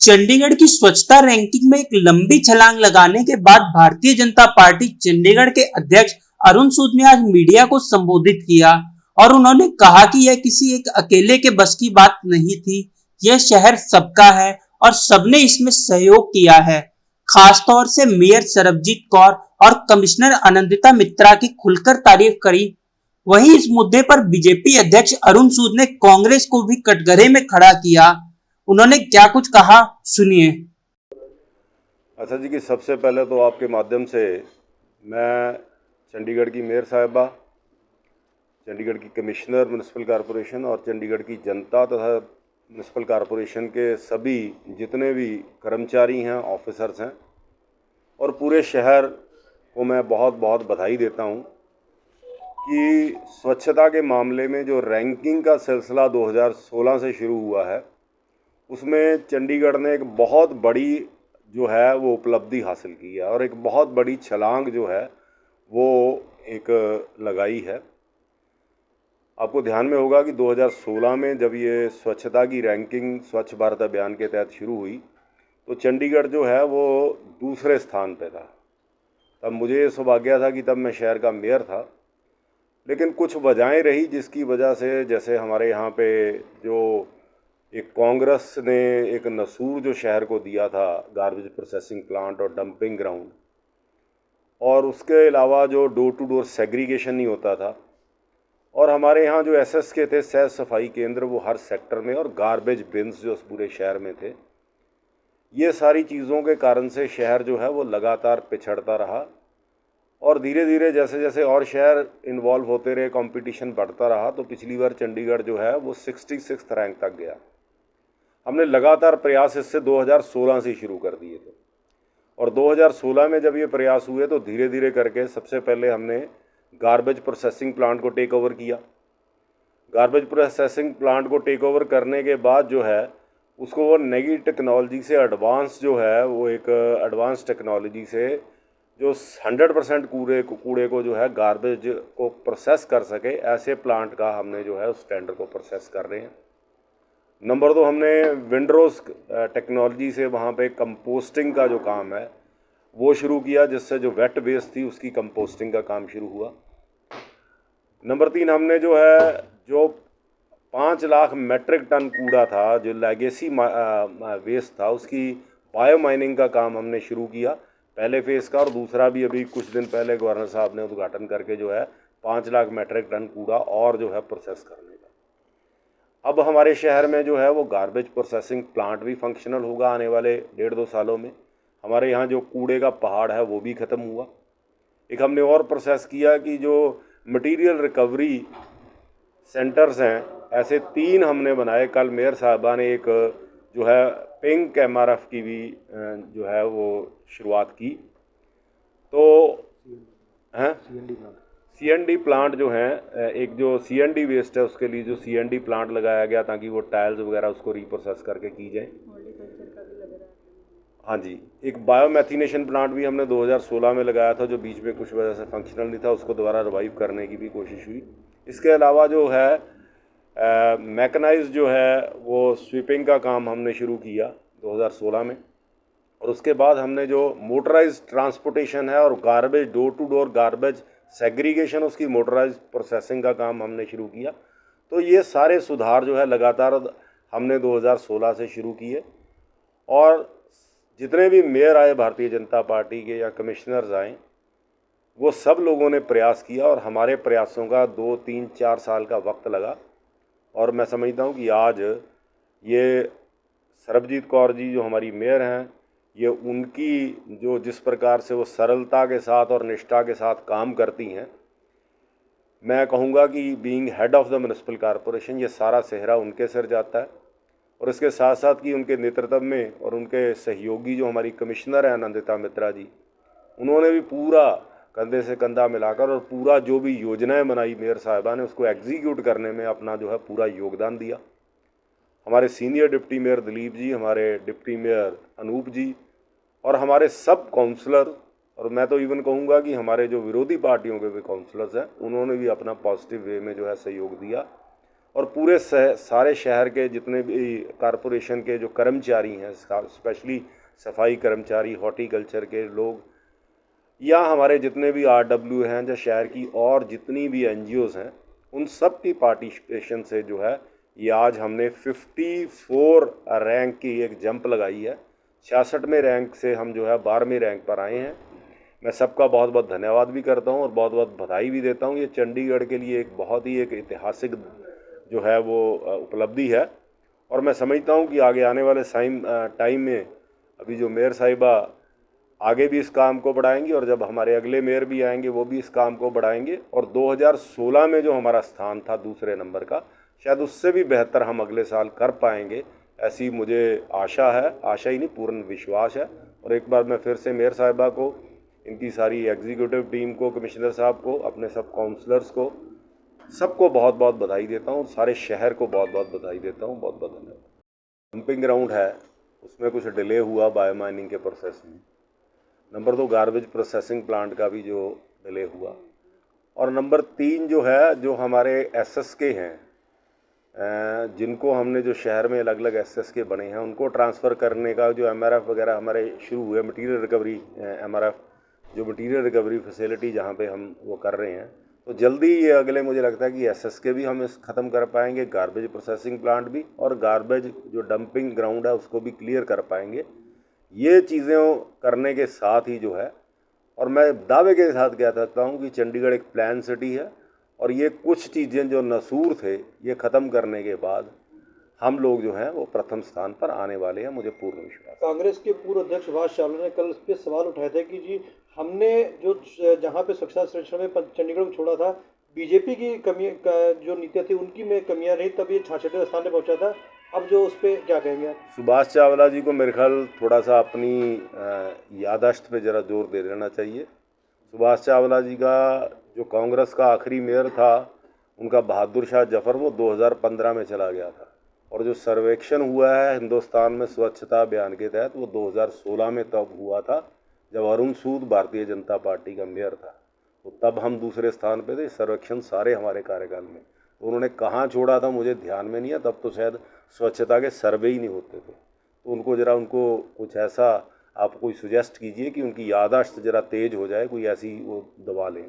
चंडीगढ़ की स्वच्छता रैंकिंग में एक लंबी छलांग लगाने के बाद भारतीय जनता पार्टी चंडीगढ़ के अध्यक्ष अरुण सूद ने आज मीडिया को संबोधित किया और उन्होंने कहा कि यह किसी एक अकेले के बस की बात नहीं थी। यह शहर सबका है और सबने इसमें सहयोग किया है। खासतौर से मेयर सरबजीत कौर और कमिश्नर आनंदिता मित्रा की खुलकर तारीफ करी। वहीं इस मुद्दे पर बीजेपी अध्यक्ष अरुण सूद ने कांग्रेस को भी कटघरे में खड़ा किया। उन्होंने क्या कुछ कहा, सुनिए। अच्छा जी, कि सबसे पहले तो आपके माध्यम से मैं चंडीगढ़ की मेयर साहिबा, चंडीगढ़ की कमिश्नर म्यूनसिपल कॉरपोरेशन और चंडीगढ़ की जनता तथा म्यूनसिपल कॉरपोरेशन के सभी जितने भी कर्मचारी हैं, ऑफिसर्स हैं और पूरे शहर को मैं बहुत बहुत बधाई देता हूं कि स्वच्छता के मामले में जो रैंकिंग का सिलसिला 2016 से शुरू हुआ है उसमें चंडीगढ़ ने एक बहुत बड़ी जो है वो उपलब्धि हासिल की है और एक बहुत बड़ी छलांग जो है वो एक लगाई है। आपको ध्यान में होगा कि 2016 में जब ये स्वच्छता की रैंकिंग स्वच्छ भारत अभियान के तहत शुरू हुई तो चंडीगढ़ जो है वो दूसरे स्थान पे था। तब मुझे ये सौभाग्य था कि तब मैं शहर का मेयर था, लेकिन कुछ वजहें रही जिसकी वजह से, जैसे हमारे यहाँ पे जो एक कांग्रेस ने एक नसूर जो शहर को दिया था, गार्बेज प्रोसेसिंग प्लांट और डंपिंग ग्राउंड, और उसके अलावा जो डोर टू डोर सेग्रीगेशन नहीं होता था, और हमारे यहाँ जो एसएस के थे सहज सफाई केंद्र वो हर सेक्टर में, और गार्बेज बिन्स जो पूरे शहर में थे, ये सारी चीज़ों के कारण से शहर जो है वो लगातार पिछड़ता रहा। और धीरे धीरे जैसे जैसे और शहर इन्वॉल्व होते रहे, कंपटीशन बढ़ता रहा, तो पिछली बार चंडीगढ़ जो है वो 66 रैंक तक गया। हमने लगातार प्रयास इससे 2016 से शुरू कर दिए थे और 2016 में जब ये प्रयास हुए तो धीरे धीरे करके सबसे पहले हमने गार्बेज प्रोसेसिंग प्लांट को टेक ओवर किया। गार्बेज प्रोसेसिंग प्लांट को टेक ओवर करने के बाद जो है उसको वो नई टेक्नोलॉजी से एडवांस जो है वो एक एडवांस टेक्नोलॉजी से जो 100% कूड़े को जो है गार्बेज को प्रोसेस कर सके, ऐसे प्लांट का हमने जो है उस टेंडर को प्रोसेस कर रहे हैं। नंबर 2, हमने विंडरोज टेक्नोलॉजी से वहाँ पे कंपोस्टिंग का जो काम है वो शुरू किया, जिससे जो वेट वेस्ट थी उसकी कंपोस्टिंग का काम शुरू हुआ। नंबर 3, हमने जो है जो 5 लाख मेट्रिक टन कूड़ा था जो लेगेसी वेस्ट था उसकी बायो माइनिंग का काम हमने शुरू किया, पहले फेज़ का, और दूसरा भी अभी कुछ दिन पहले गवर्नर साहब ने उद्घाटन करके जो है 5 लाख मेट्रिक टन कूड़ा और जो है प्रोसेस करने का। अब हमारे शहर में जो है वो गार्बेज प्रोसेसिंग प्लांट भी फंक्शनल होगा आने वाले 1.5-2 सालों में। हमारे यहाँ जो कूड़े का पहाड़ है वो भी ख़त्म हुआ। एक हमने और प्रोसेस किया कि जो मटेरियल रिकवरी सेंटर्स हैं, ऐसे 3 हमने बनाए। कल मेयर साहबा ने एक जो है पिंक एमआरएफ की भी जो है वो शुरुआत की। तो हैं सीएनडी प्लांट जो है, एक जो सीएनडी वेस्ट है उसके लिए जो सीएनडी प्लांट लगाया गया ताकि वो टाइल्स वगैरह उसको रिप्रोसेस करके की जाए। हाँ जी, एक बायोमेथिनेशन प्लांट भी हमने 2016 में लगाया था जो बीच में कुछ वजह से फंक्शनल नहीं था, उसको दोबारा रिवाइव करने की भी कोशिश हुई। इसके अलावा जो है मैकेनाइज जो है वो स्वीपिंग का काम हमने शुरू किया 2016 में, और उसके बाद हमने जो मोटराइज ट्रांसपोर्टेशन है और garbage door to door garbage segregation, उसकी मोटराइज प्रोसेसिंग का काम हमने शुरू किया। तो ये सारे सुधार जो है लगातार हमने 2016 से शुरू किए, और जितने भी मेयर आए भारतीय जनता पार्टी के या कमिश्नर्स आए, वो सब लोगों ने प्रयास किया, और हमारे प्रयासों का 2, 3, 4 साल का वक्त लगा। और मैं समझता हूँ कि आज ये सरबजीत कौर जी जो हमारी मेयर हैं, ये उनकी जो जिस प्रकार से वो सरलता के साथ और निष्ठा के साथ काम करती हैं, मैं कहूँगा कि being head of the municipal corporation ये सारा सेहरा उनके सिर जाता है। और इसके साथ साथ कि उनके नेतृत्व में और उनके सहयोगी जो हमारी कमिश्नर हैं आनंदिता मित्रा जी, उन्होंने भी पूरा कंधे से कंधा मिलाकर और पूरा जो भी योजनाएं बनाई मेयर साहिबा ने उसको एग्जीक्यूट करने में अपना जो है पूरा योगदान दिया। हमारे senior deputy mayor Dilip ji, हमारे डिप्टी मेयर अनूप जी, और हमारे सब काउंसलर, और मैं तो इवन कहूँगा कि हमारे जो विरोधी पार्टियों के भी काउंसलर्स हैं, उन्होंने भी अपना पॉजिटिव वे में जो है सहयोग दिया। और पूरे सारे शहर के जितने भी कारपोरेशन के जो कर्मचारी हैं, स्पेशली सफाई कर्मचारी, हॉर्टिकल्चर के लोग, या हमारे जितने भी आरडब्ल्यू हैं, जो शहर की और जितनी भी एनजीओज़ हैं, उन सब की पार्टिसिपेशन से जो है ये आज हमने 54 रैंक की एक जंप लगाई है। 66वें रैंक से हम जो है 12वें रैंक पर आए हैं। मैं सबका बहुत बहुत धन्यवाद भी करता हूं और बहुत बहुत बधाई भी देता हूं। ये चंडीगढ़ के लिए एक बहुत ही एक ऐतिहासिक जो है वो उपलब्धि है और मैं समझता हूं कि आगे आने वाले टाइम में अभी जो मेयर साहिबा आगे भी इस काम को बढ़ाएंगी और जब हमारे अगले मेयर भी आएंगे वो भी इस काम को बढ़ाएंगे और 2016 में जो हमारा स्थान था दूसरे नंबर का, शायद उससे भी बेहतर हम अगले साल कर पाएंगे, ऐसी मुझे आशा है। आशा ही नहीं, पूर्ण विश्वास है। और एक बार मैं फिर से मेयर साहिबा को, इनकी सारी एग्जीक्यूटिव टीम को, कमिश्नर साहब को, अपने सब काउंसलर्स को, सबको बहुत बहुत बधाई देता हूँ। सारे शहर को बहुत बहुत बधाई देता हूँ। बहुत बहुत धन्यवाद। डंपिंग ग्राउंड है, उसमें कुछ डिले हुआ बायो माइनिंग के प्रोसेस में। नंबर 2 गार्बेज प्रोसेसिंग प्लांट का भी जो डिले हुआ। और नंबर 3 जो है, जो हमारे एसएसके हैं, जिनको हमने जो शहर में अलग अलग एसएसके बने हैं उनको ट्रांसफ़र करने का जो एमआरएफ वगैरह हमारे शुरू हुए, मटीरियल रिकवरी एमआरएफ, जो मटीरियल रिकवरी फैसिलिटी जहाँ पे हम वो कर रहे हैं, तो जल्दी ये अगले मुझे लगता है कि एसएसके भी हम इस ख़त्म कर पाएंगे, गार्बेज प्रोसेसिंग प्लांट भी, और गार्बेज जो डंपिंग ग्राउंड है उसको भी क्लियर कर पाएंगे। ये चीज़ें करने के साथ ही जो है, और मैं दावे के साथ कह सकता हूँ कि चंडीगढ़ एक प्लान सिटी है और ये कुछ चीज़ें जो नसूर थे ये ख़त्म करने के बाद हम लोग जो हैं वो प्रथम स्थान पर आने वाले हैं, मुझे पूर्ण विश्वास है। कांग्रेस के पूर्व अध्यक्ष सुभाष चावला ने कल इस पे सवाल उठाए थे कि जी हमने जो जहाँ पे स्वच्छता सर्वेक्षण में चंडीगढ़ को छोड़ा था, बीजेपी की कमी जो नीतियाँ थी उनकी में कमियाँ रही, तब ये 66वें स्थान पर पहुँचा था। अब जो उस पर क्या कहेंगे आप? सुभाष चावला जी को मेरे ख्याल थोड़ा सा अपनी याददाश्त पे ज़रा जोर दे देना चाहिए। सुभाष चावला जी का जो कांग्रेस का आखिरी मेयर था, उनका बहादुर शाह जफर, वो 2015 में चला गया था, और जो सर्वेक्षण हुआ है हिंदुस्तान में स्वच्छता अभियान के तहत वो 2016 में तब हुआ था, जब अरुण सूद भारतीय जनता पार्टी का मेयर था। तो तब हम दूसरे स्थान पे थे। सर्वेक्षण सारे हमारे कार्यकाल में, तो उन्होंने कहाँ छोड़ा था मुझे ध्यान में नहीं है, तब तो शायद स्वच्छता के सर्वे ही नहीं होते थे। तो उनको ज़रा, उनको कुछ ऐसा आप कोई सुजेस्ट कीजिए कि उनकी याददाश्त ज़रा तेज़ हो जाए, कोई ऐसी वो दबा लें।